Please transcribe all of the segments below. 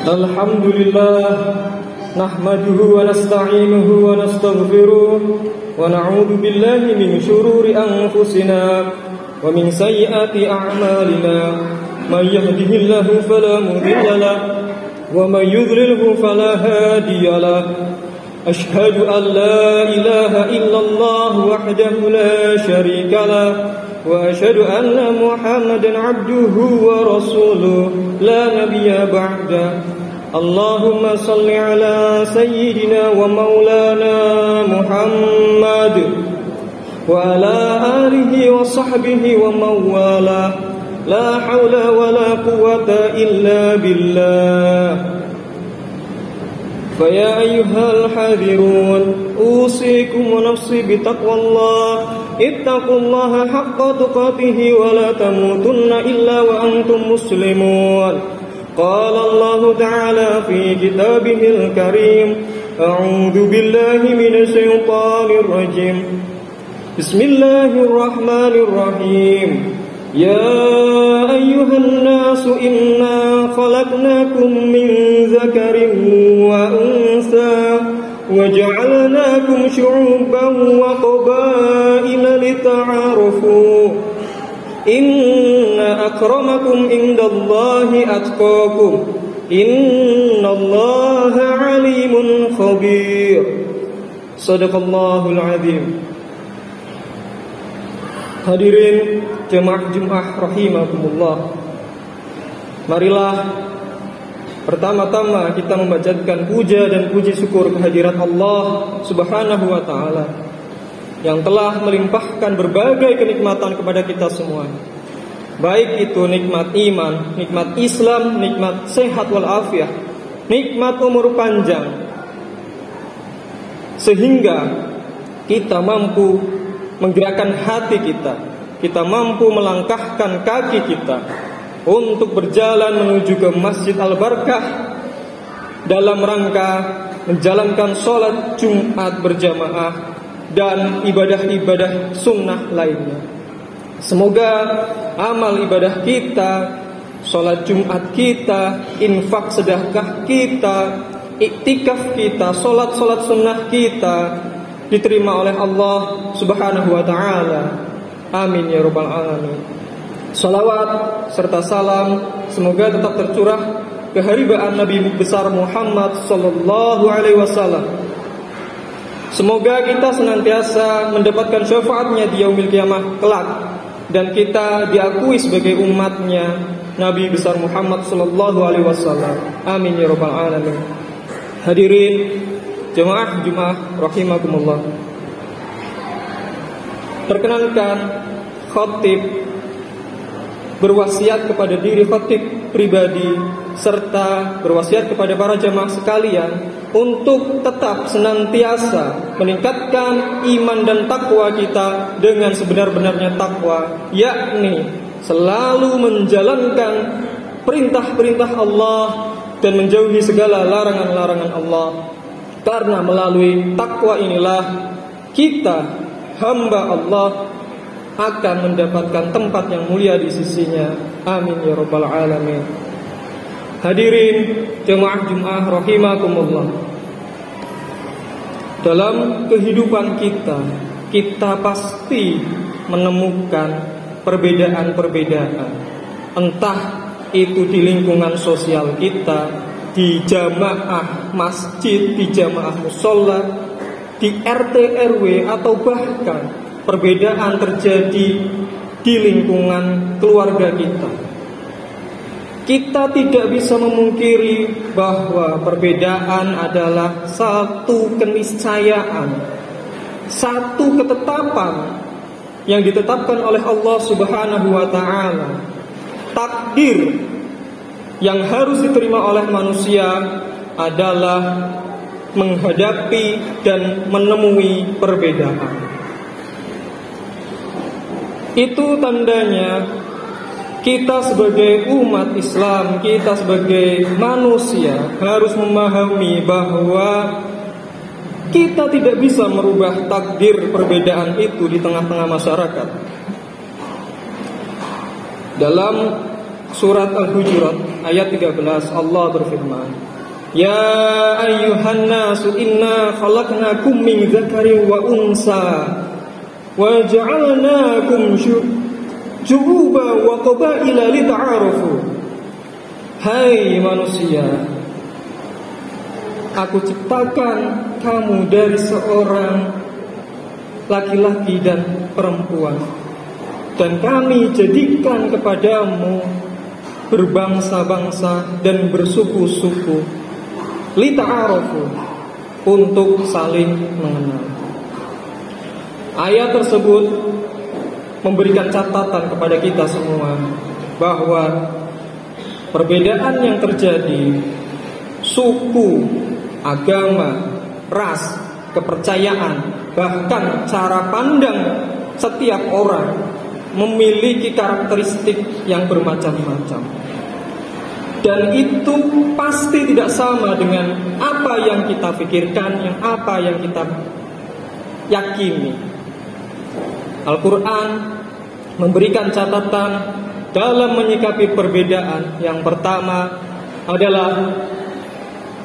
Alhamdulillah, nahmaduhu wa nasta'inuhu wa nastaghfiruh wa na'udzu billahi min shururi anfusina wa min sayyiati a'malina. May yahdihillahu fala mudilla lahu wa may yudlilhu fala hadiya lahu. Ashhadu an la ilaha illallah wahdahu la syarika lahu wa asyhadu anna Muhammadan abduhu wa rasuluh la nabiyya ba'da. Allahumma salli ala sayyidina wa maulana Muhammad wa ala alihi wa sahbihi wa mawala. La hawla wa la quwwata illa billah. Faya ayyuhal hadirun, usikum wa nafsi bitaqwallah. Ittaqullaha haqqa tuqatih wa la tamutunna illa wa antum muslimun. Qala Allah ta'ala fi kitabihil karim. A'udzu billahi minasy syaithanir rajim. Bismillahirrahmanirrahim. Ya ayyuhan nasu inna khalaqnakum min dzakarin wa unsa wa ja'alnakum syu'uban wa qabaila lita'arafu. Inna akramakum indallahi atqakum. Innallaha alimun khabir. Shadaqallahul azim. Hadirin jemaah Jumat rahimakumullah. Marilah pertama-tama kita memanjatkan puja dan puji syukur kehadirat Allah Subhanahu wa taala yang telah melimpahkan berbagai kenikmatan kepada kita semua. Baik itu nikmat iman, nikmat Islam, nikmat sehat walafiat, nikmat umur panjang, sehingga kita mampu menggerakkan hati kita mampu melangkahkan kaki kita untuk berjalan menuju ke Masjid Al-Barakah dalam rangka menjalankan sholat Jumat berjamaah dan ibadah-ibadah sunnah lainnya. Semoga amal ibadah kita, sholat Jumat kita, infak sedekah kita, iktikaf kita, sholat sunnah kita diterima oleh Allah Subhanahu wa ta'ala. Amin ya rabbal alamin. Salawat serta salam semoga tetap tercurah keharibaan Nabi besar Muhammad sallallahu alaihi wasallam. Semoga kita senantiasa mendapatkan syafaatnya di yaumil qiyamah kelak, dan kita diakui sebagai umatnya Nabi besar Muhammad sallallahu alaihi wasallam. Amin ya rabbal alamin. Hadirin jemaah Jumat rahimakumullah. Perkenankan khatib berwasiat kepada diri khatib pribadi serta berwasiat kepada para jemaah sekalian untuk tetap senantiasa meningkatkan iman dan takwa kita dengan sebenar-benarnya takwa, yakni selalu menjalankan perintah-perintah Allah dan menjauhi segala larangan-larangan Allah. Karena melalui takwa inilah kita, hamba Allah, akan mendapatkan tempat yang mulia di sisinya. Amin ya rabbal alamin. Hadirin jemaah Jumat rahimakumullah. Dalam kehidupan kita pasti menemukan perbedaan-perbedaan. Entah itu di lingkungan sosial kita, di jamaah masjid, di jamaah musholla, di RT RW, atau bahkan perbedaan terjadi di lingkungan keluarga kita. Kita tidak bisa memungkiri bahwa perbedaan adalah satu keniscayaan, satu ketetapan yang ditetapkan oleh Allah Subhanahu wa ta'ala. Takdir yang harus diterima oleh manusia adalah menghadapi dan menemui perbedaan. Itu tandanya kita sebagai umat Islam, kita sebagai manusia harus memahami bahwa kita tidak bisa merubah takdir perbedaan itu di tengah-tengah masyarakat. Dalam surat Al-Hujurat ayat 13 Allah berfirman, Ya ayyuhan nasu inna khalaqnakum min dzakarin wa unsa wa ja'alnakum syu'uba wa qabaila lita'arafu. Hai manusia, aku ciptakan kamu dari seorang laki-laki dan perempuan, dan kami jadikan kepadamu berbangsa-bangsa dan bersuku-suku, lita'arafu, untuk saling mengenal. Ayat tersebut memberikan catatan kepada kita semua bahwa perbedaan yang terjadi, suku, agama, ras, kepercayaan, bahkan cara pandang setiap orang memiliki karakteristik yang bermacam-macam. Dan itu pasti tidak sama dengan apa yang kita pikirkan, apa yang kita yakini. Al-Quran memberikan catatan dalam menyikapi perbedaan. Yang pertama adalah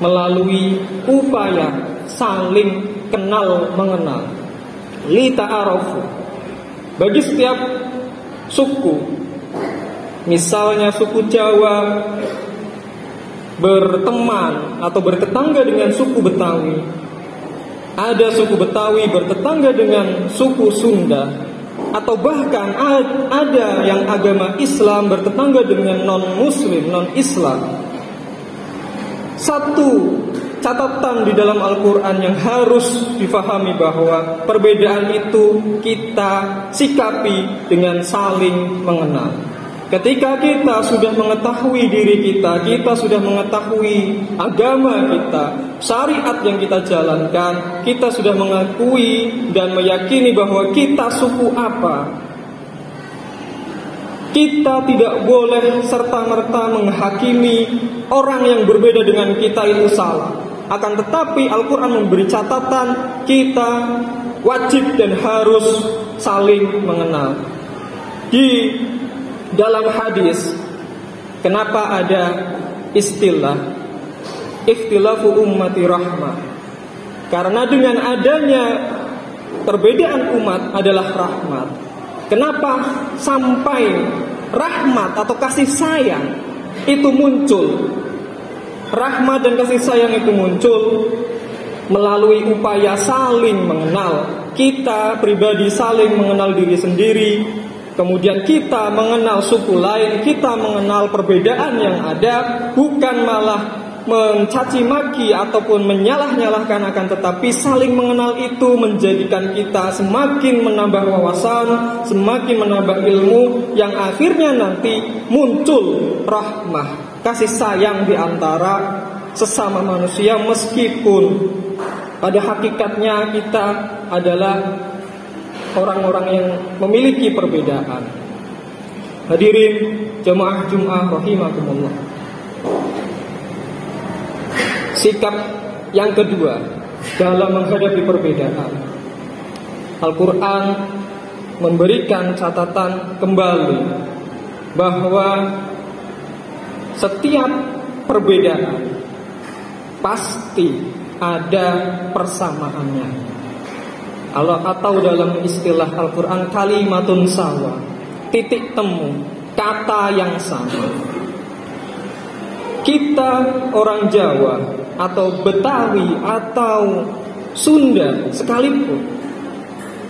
melalui upaya saling kenal mengenal, lita'arafu. Bagi setiap suku, misalnya suku Jawa berteman atau bertetangga dengan suku Betawi, ada suku Betawi bertetangga dengan suku Sunda, atau bahkan ada yang agama Islam bertetangga dengan non-Muslim, non-Islam. Satu catatan di dalam Al-Quran yang harus difahami bahwa perbedaan itu kita sikapi dengan saling mengenal. Ketika kita sudah mengetahui diri kita, kita sudah mengetahui agama kita, syariat yang kita jalankan, kita sudah mengakui dan meyakini bahwa kita suku apa, kita tidak boleh serta-merta menghakimi orang yang berbeda dengan kita itu salah. Akan tetapi Al-Quran memberi catatan kita wajib dan harus saling mengenal. Di dalam hadis, kenapa ada istilah ikhtilafu ummati rahmah? Karena dengan adanya perbedaan umat adalah rahmat. Kenapa sampai rahmat atau kasih sayang itu muncul? Rahmat dan kasih sayang itu muncul melalui upaya saling mengenal. Kita pribadi saling mengenal diri sendiri, kemudian kita mengenal suku lain, kita mengenal perbedaan yang ada, bukan malah mencaci maki ataupun menyalah-nyalahkan, akan tetapi saling mengenal itu menjadikan kita semakin menambah wawasan, semakin menambah ilmu, yang akhirnya nanti muncul rahmah, kasih sayang di antara sesama manusia, meskipun pada hakikatnya kita adalah orang-orang yang memiliki perbedaan. Hadirin jemaah Jumat rahimakumullah. Sikap yang kedua dalam menghadapi perbedaan, Al-Quran memberikan catatan kembali bahwa setiap perbedaan pasti ada persamaannya. Atau dalam istilah Al-Quran, kalimatun sawa, titik temu, kata yang sama. Kita orang Jawa atau Betawi atau Sunda sekalipun,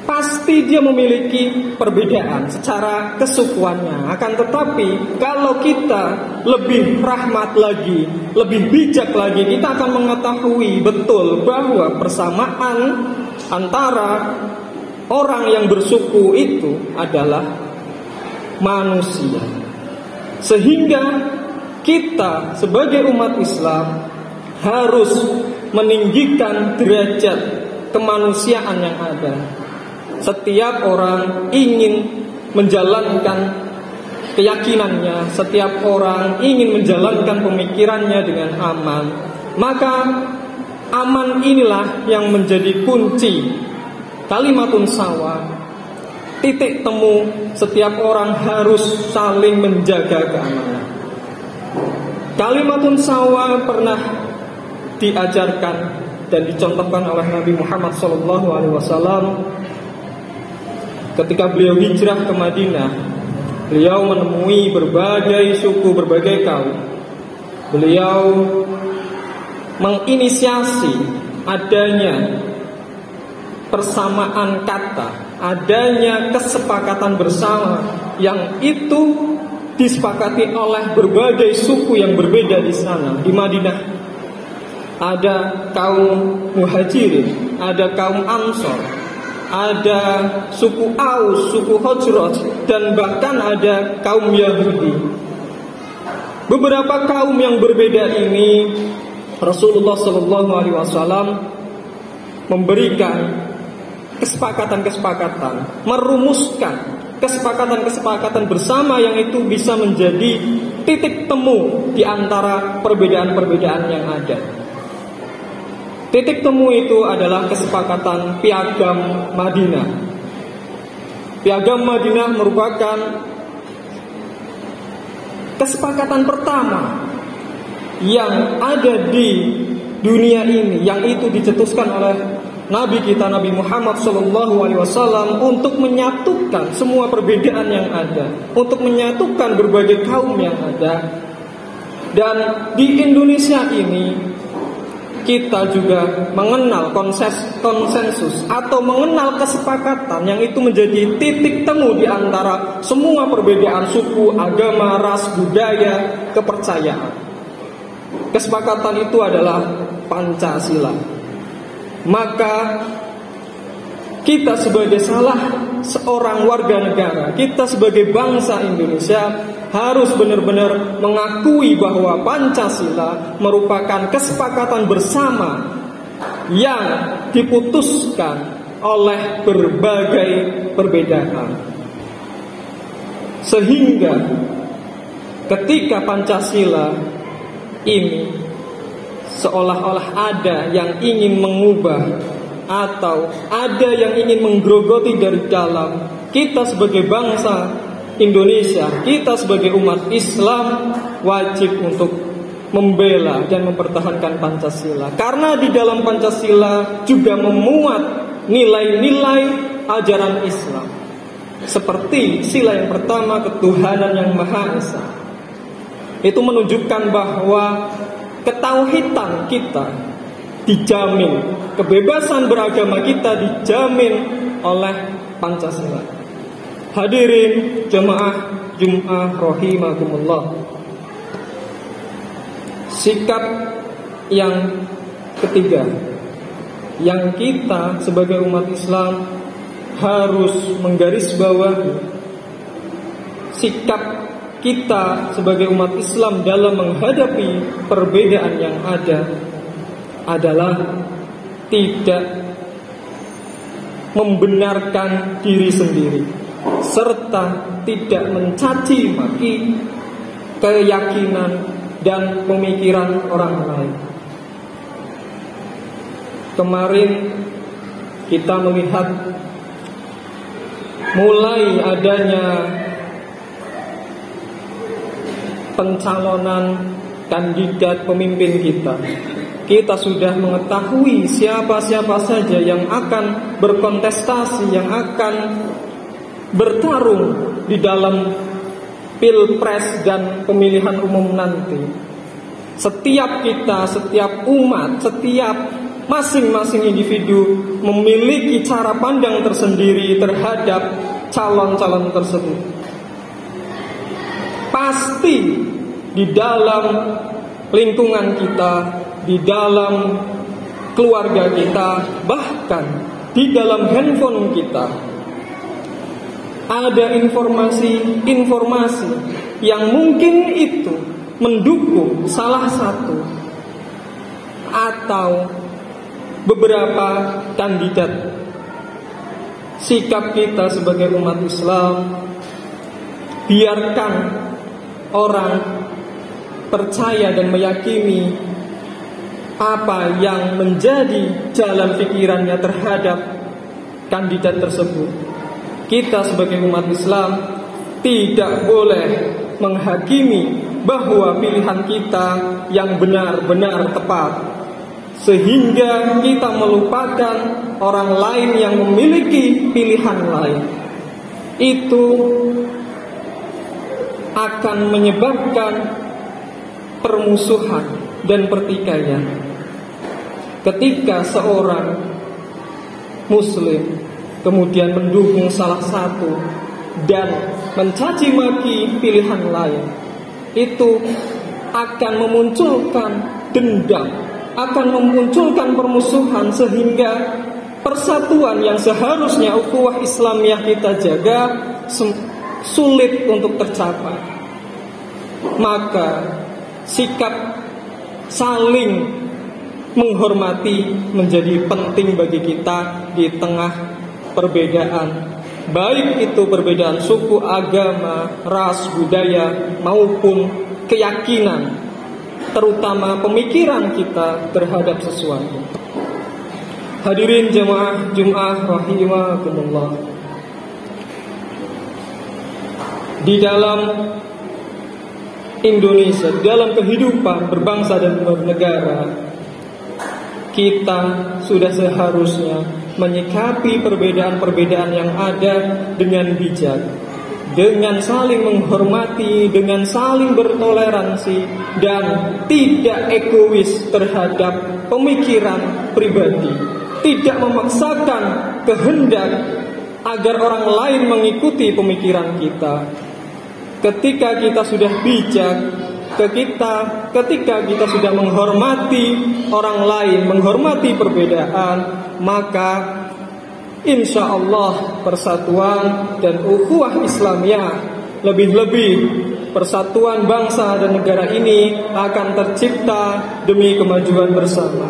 pasti dia memiliki perbedaan secara kesukuannya. Akan tetapi kalau kita lebih rahmat lagi, lebih bijak lagi, kita akan mengetahui betul bahwa persamaan antara orang yang bersuku itu adalah manusia. Sehingga kita sebagai umat Islam harus meninggikan derajat kemanusiaan yang ada. Setiap orang ingin menjalankan keyakinannya, setiap orang ingin menjalankan pemikirannya dengan aman. Maka aman inilah yang menjadi kunci kalimatun sawa, titik temu setiap orang harus saling menjaga keamanan. Kalimatun sawa pernah diajarkan dan dicontohkan oleh Nabi Muhammad SAW ketika beliau hijrah ke Madinah. Beliau menemui berbagai suku, berbagai kaum. Beliau menginisiasi adanya persamaan kata, adanya kesepakatan bersama yang itu disepakati oleh berbagai suku yang berbeda di sana. Di Madinah ada kaum Muhajirin, ada kaum Ansor, ada suku Aus, suku Khazraj, dan bahkan ada kaum Yahudi. Beberapa kaum yang berbeda ini Rasulullah SAW memberikan kesepakatan-kesepakatan, merumuskan kesepakatan-kesepakatan bersama yang itu bisa menjadi titik temu di antara perbedaan-perbedaan yang ada. Titik temu itu adalah kesepakatan Piagam Madinah. Piagam Madinah merupakan kesepakatan pertama yang ada di dunia ini, yang itu dicetuskan oleh Nabi kita Nabi Muhammad SAW untuk menyatukan semua perbedaan yang ada, untuk menyatukan berbagai kaum yang ada. Dan di Indonesia ini kita juga mengenal konsensus atau mengenal kesepakatan yang itu menjadi titik temu di antara semua perbedaan suku, agama, ras, budaya, kepercayaan. Kesepakatan itu adalah Pancasila. Maka kita sebagai salah seorang warga negara, kita sebagai bangsa Indonesia harus benar-benar mengakui bahwa Pancasila merupakan kesepakatan bersama yang diputuskan oleh berbagai perbedaan. Sehingga ketika Pancasila ini seolah-olah ada yang ingin mengubah atau ada yang ingin menggerogoti dari dalam, kita sebagai bangsa Indonesia, kita sebagai umat Islam wajib untuk membela dan mempertahankan Pancasila. Karena di dalam Pancasila juga memuat nilai-nilai ajaran Islam, seperti sila yang pertama, ketuhanan yang Maha Esa. Itu menunjukkan bahwa ketauhidan kita dijamin, kebebasan beragama kita dijamin oleh Pancasila. Hadirin jemaah Jum'ah rahimakumullah. Sikap yang ketiga yang kita sebagai umat Islam harus menggarisbawahi, sikap kita sebagai umat Islam dalam menghadapi perbedaan yang ada adalah tidak membenarkan diri sendiri, serta tidak mencaci maki keyakinan dan pemikiran orang lain. Kemarin kita melihat mulai adanya pencalonan kandidat pemimpin kita. Kita sudah mengetahui siapa-siapa saja yang akan berkontestasi, yang akan bertarung di dalam pilpres dan pemilihan umum nanti. Setiap kita, setiap umat, setiap masing-masing individu memiliki cara pandang tersendiri terhadap calon-calon tersebut. Pasti di dalam lingkungan kita, di dalam keluarga kita, bahkan di dalam handphone kita ada informasi-informasi yang mungkin itu mendukung salah satu atau beberapa kandidat. Sikap kita sebagai umat Islam, biarkan orang percaya dan meyakini apa yang menjadi jalan pikirannya terhadap kandidat tersebut. kita sebagai umat Islam tidak boleh menghakimi bahwa pilihan kita yang benar-benar tepat, sehingga kita melupakan orang lain yang memiliki pilihan lain. Itu akan menyebabkan permusuhan dan pertikaian. Ketika seorang Muslim kemudian mendukung salah satu dan mencaci maki pilihan lain, itu akan memunculkan dendam, akan memunculkan permusuhan, sehingga persatuan yang seharusnya ukhuwah Islamiyah kita jaga sulit untuk tercapai. Maka sikap saling menghormati menjadi penting bagi kita di tengah perbedaan, baik itu perbedaan suku, agama, ras, budaya, maupun keyakinan, terutama pemikiran kita terhadap sesuatu. Hadirin jemaah Jumat rahimakumullah. Di dalam Indonesia, di dalam kehidupan berbangsa dan bernegara, kita sudah seharusnya menyikapi perbedaan-perbedaan yang ada dengan bijak, dengan saling menghormati, dengan saling bertoleransi, dan tidak egois terhadap pemikiran pribadi, tidak memaksakan kehendak agar orang lain mengikuti pemikiran kita. Ketika kita sudah bijak, ketika kita sudah menghormati orang lain, menghormati perbedaan, maka insya Allah persatuan dan ukhuwah Islamiyah, lebih-lebih persatuan bangsa dan negara ini akan tercipta demi kemajuan bersama,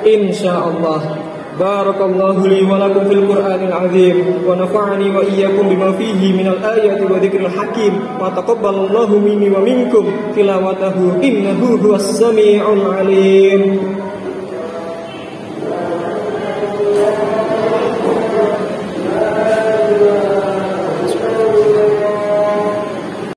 insya Allah. Barakallahu li wa lakum fil Qur'anil azim wa nafa'ani wa iyyakum bima fihi minal ayati wa dzikril hakim wa taqabbalallahu minni wa minkum tilawatahu innahu huwas samii'ul alim.